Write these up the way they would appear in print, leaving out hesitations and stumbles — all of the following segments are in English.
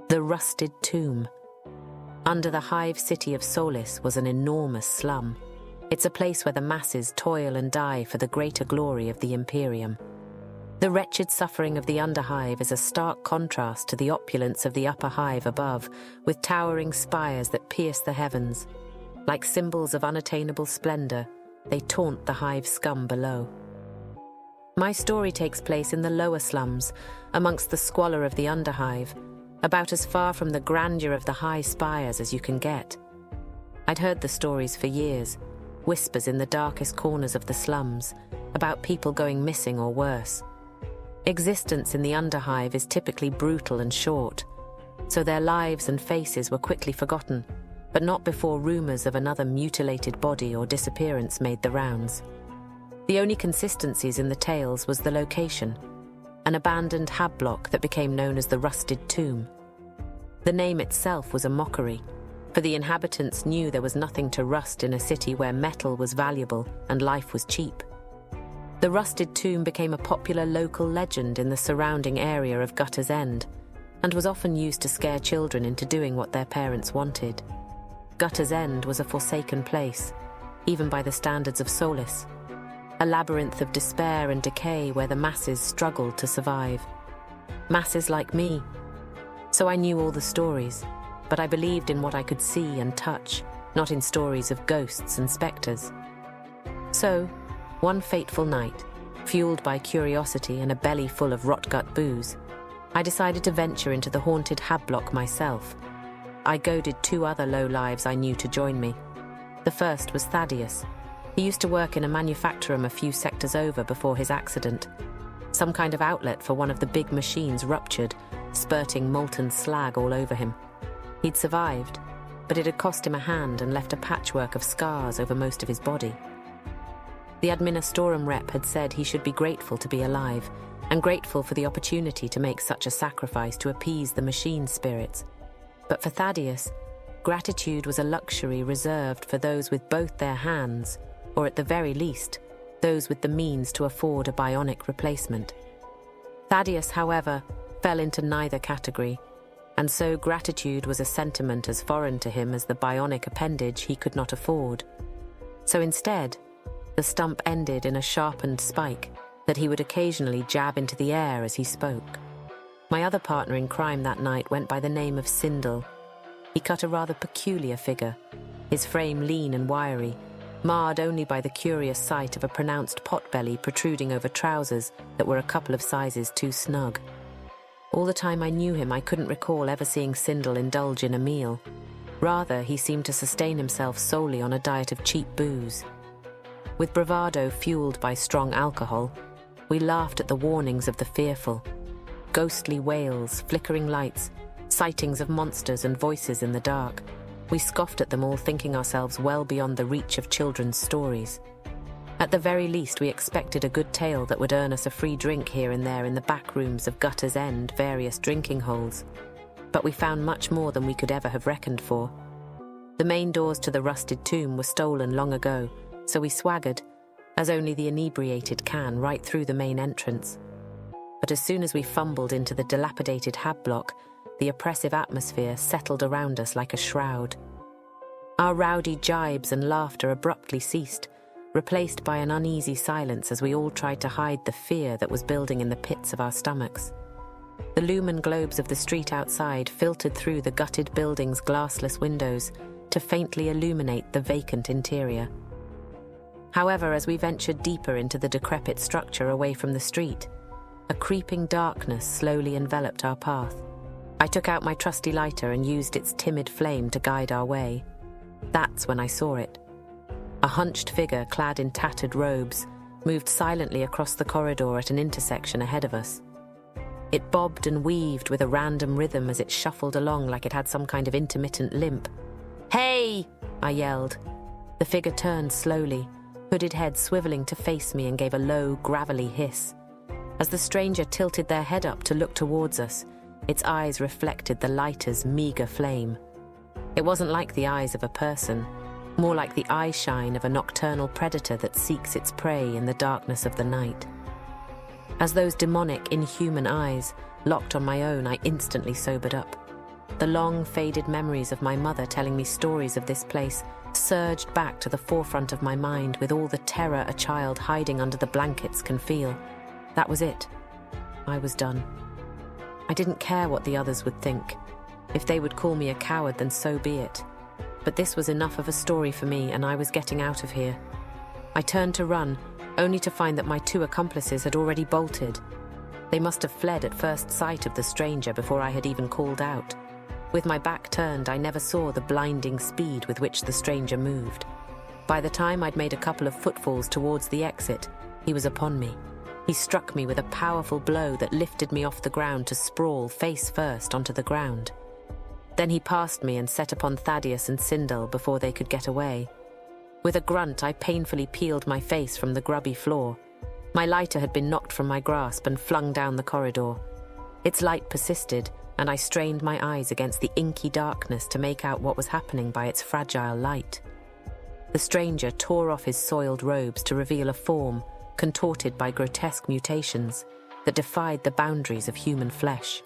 The Rusted Tomb. Under the Hive city of Solis was an enormous slum. It's a place where the masses toil and die for the greater glory of the Imperium. The wretched suffering of the Underhive is a stark contrast to the opulence of the Upper Hive above, with towering spires that pierce the heavens. Like symbols of unattainable splendor, they taunt the Hive scum below. My story takes place in the lower slums, amongst the squalor of the Underhive, about as far from the grandeur of the high spires as you can get. I'd heard the stories for years, whispers in the darkest corners of the slums, about people going missing or worse. Existence in the Underhive is typically brutal and short, so their lives and faces were quickly forgotten, but not before rumors of another mutilated body or disappearance made the rounds. The only consistencies in the tales was the location, an abandoned hab block that became known as the Rusted Tomb. The name itself was a mockery, for the inhabitants knew there was nothing to rust in a city where metal was valuable and life was cheap. The Rusted Tomb became a popular local legend in the surrounding area of Gutter's End, and was often used to scare children into doing what their parents wanted. Gutter's End was a forsaken place, even by the standards of Solis, a labyrinth of despair and decay where the masses struggled to survive. Masses like me. So I knew all the stories, but I believed in what I could see and touch, not in stories of ghosts and spectres. So, one fateful night, fueled by curiosity and a belly full of rot-gut booze, I decided to venture into the haunted hab block myself. I goaded 2 other low-lives I knew to join me. The first was Thaddeus. He used to work in a manufactorum a few sectors over before his accident. Some kind of outlet for one of the big machines ruptured, spurting molten slag all over him. He'd survived, but it had cost him a hand and left a patchwork of scars over most of his body. The Administorum rep had said he should be grateful to be alive, and grateful for the opportunity to make such a sacrifice to appease the machine spirits. But for Thaddeus, gratitude was a luxury reserved for those with both their hands, or at the very least, those with the means to afford a bionic replacement. Thaddeus, however, fell into neither category, and so gratitude was a sentiment as foreign to him as the bionic appendage he could not afford. So instead, the stump ended in a sharpened spike that he would occasionally jab into the air as he spoke. My other partner in crime that night went by the name of Sindel. He cut a rather peculiar figure, his frame lean and wiry, marred only by the curious sight of a pronounced potbelly protruding over trousers that were a couple of sizes too snug. All the time I knew him, I couldn't recall ever seeing Sindel indulge in a meal. Rather, he seemed to sustain himself solely on a diet of cheap booze. With bravado fueled by strong alcohol, we laughed at the warnings of the fearful. Ghostly wails, flickering lights, sightings of monsters and voices in the dark. We scoffed at them all, thinking ourselves well beyond the reach of children's stories. At the very least, we expected a good tale that would earn us a free drink here and there in the back rooms of Gutter's End, various drinking holes. But we found much more than we could ever have reckoned for. The main doors to the Rusted Tomb were stolen long ago, so we swaggered, as only the inebriated can, right through the main entrance. But as soon as we fumbled into the dilapidated hab block, the oppressive atmosphere settled around us like a shroud. Our rowdy jibes and laughter abruptly ceased, replaced by an uneasy silence as we all tried to hide the fear that was building in the pits of our stomachs. The lumen globes of the street outside filtered through the gutted building's glassless windows to faintly illuminate the vacant interior. However, as we ventured deeper into the decrepit structure away from the street, a creeping darkness slowly enveloped our path. I took out my trusty lighter and used its timid flame to guide our way. That's when I saw it. A hunched figure clad in tattered robes moved silently across the corridor at an intersection ahead of us. It bobbed and weaved with a random rhythm as it shuffled along like it had some kind of intermittent limp. "Hey!" I yelled. The figure turned slowly, hooded head swiveling to face me, and gave a low, gravelly hiss. As the stranger tilted their head up to look towards us, its eyes reflected the lighter's meager flame. It wasn't like the eyes of a person, more like the eye shine of a nocturnal predator that seeks its prey in the darkness of the night. As those demonic, inhuman eyes locked on my own, I instantly sobered up. The long, faded memories of my mother telling me stories of this place surged back to the forefront of my mind with all the terror a child hiding under the blankets can feel. That was it. I was done. I didn't care what the others would think. If they would call me a coward, then so be it. But this was enough of a story for me, and I was getting out of here. I turned to run, only to find that my 2 accomplices had already bolted. They must have fled at first sight of the stranger before I had even called out. With my back turned, I never saw the blinding speed with which the stranger moved. By the time I'd made a couple of footfalls towards the exit, he was upon me. He struck me with a powerful blow that lifted me off the ground to sprawl face first onto the ground. Then he passed me and set upon Thaddeus and Sindel before they could get away. With a grunt, I painfully peeled my face from the grubby floor. My lighter had been knocked from my grasp and flung down the corridor. Its light persisted, and I strained my eyes against the inky darkness to make out what was happening by its fragile light. The stranger tore off his soiled robes to reveal a form contorted by grotesque mutations that defied the boundaries of human flesh.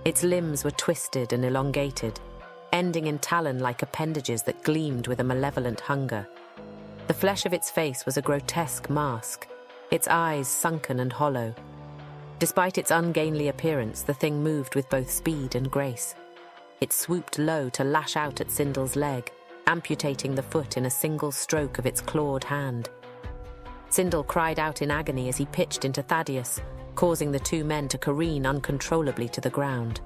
Its limbs were twisted and elongated, ending in talon-like appendages that gleamed with a malevolent hunger. The flesh of its face was a grotesque mask, its eyes sunken and hollow. Despite its ungainly appearance, the thing moved with both speed and grace. It swooped low to lash out at Sindel's leg, amputating the foot in a single stroke of its clawed hand. Sindel cried out in agony as he pitched into Thaddeus, causing the 2 men to careen uncontrollably to the ground.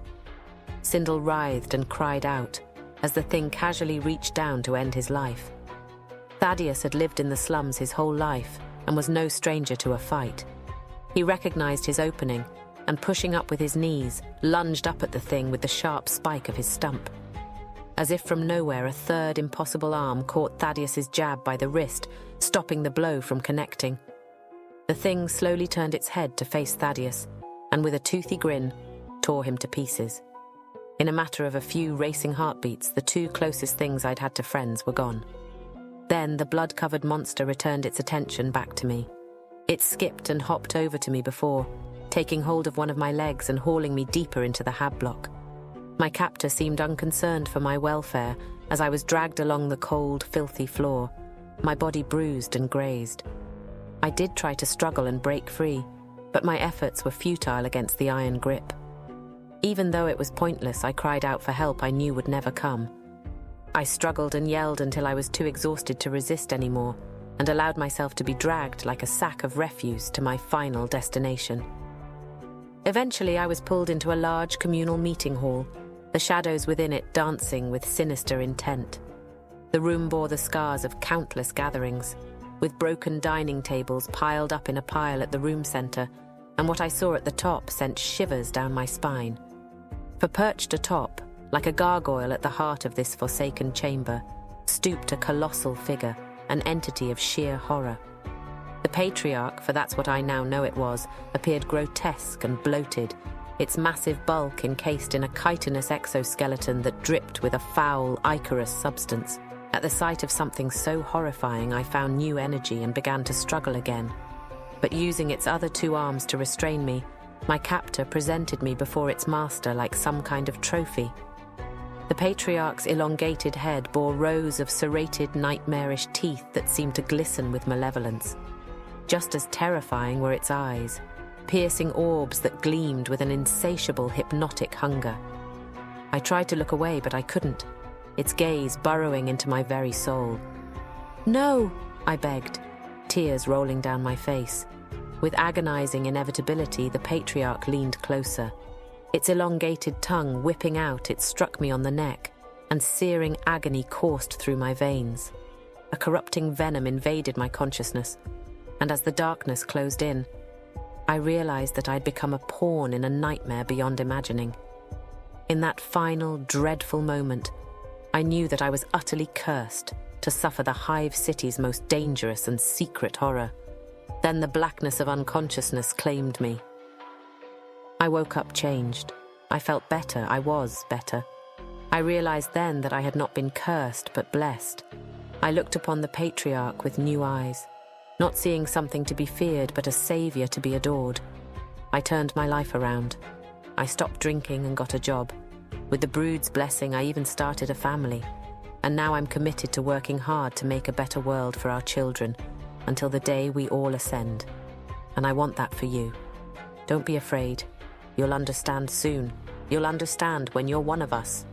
Sindel writhed and cried out as the thing casually reached down to end his life. Thaddeus had lived in the slums his whole life and was no stranger to a fight. He recognized his opening and, pushing up with his knees, lunged up at the thing with the sharp spike of his stump. As if from nowhere, a third impossible arm caught Thaddeus's jab by the wrist, stopping the blow from connecting. The thing slowly turned its head to face Thaddeus, and with a toothy grin, tore him to pieces. In a matter of a few racing heartbeats, the 2 closest things I'd had to friends were gone. Then the blood-covered monster returned its attention back to me. It skipped and hopped over to me before, taking hold of one of my legs and hauling me deeper into the hab block. My captor seemed unconcerned for my welfare as I was dragged along the cold, filthy floor, my body bruised and grazed. I did try to struggle and break free, but my efforts were futile against the iron grip. Even though it was pointless, I cried out for help I knew would never come. I struggled and yelled until I was too exhausted to resist anymore, and allowed myself to be dragged like a sack of refuse to my final destination. Eventually, I was pulled into a large communal meeting hall, the shadows within it dancing with sinister intent. The room bore the scars of countless gatherings, with broken dining tables piled up in a pile at the room center, and what I saw at the top sent shivers down my spine. For perched atop, like a gargoyle at the heart of this forsaken chamber, stooped a colossal figure, an entity of sheer horror. The Patriarch, for that's what I now know it was, appeared grotesque and bloated, its massive bulk encased in a chitinous exoskeleton that dripped with a foul, ichorous substance. At the sight of something so horrifying, I found new energy and began to struggle again. But using its other 2 arms to restrain me, my captor presented me before its master like some kind of trophy. The Patriarch's elongated head bore rows of serrated, nightmarish teeth that seemed to glisten with malevolence. Just as terrifying were its eyes, piercing orbs that gleamed with an insatiable, hypnotic hunger. I tried to look away, but I couldn't, its gaze burrowing into my very soul. "No," I begged, tears rolling down my face. With agonizing inevitability, the Patriarch leaned closer. Its elongated tongue whipping out, it struck me on the neck, and searing agony coursed through my veins. A corrupting venom invaded my consciousness, and as the darkness closed in, I realized that I'd become a pawn in a nightmare beyond imagining. In that final, dreadful moment, I knew that I was utterly cursed to suffer the Hive city's most dangerous and secret horror. Then the blackness of unconsciousness claimed me. I woke up changed. I felt better. I was better. I realized then that I had not been cursed, but blessed. I looked upon the Patriarch with new eyes, not seeing something to be feared, but a savior to be adored. I turned my life around. I stopped drinking and got a job. With the Brood's blessing, I even started a family. And now I'm committed to working hard to make a better world for our children, until the day we all ascend. And I want that for you. Don't be afraid. You'll understand soon. You'll understand when you're one of us.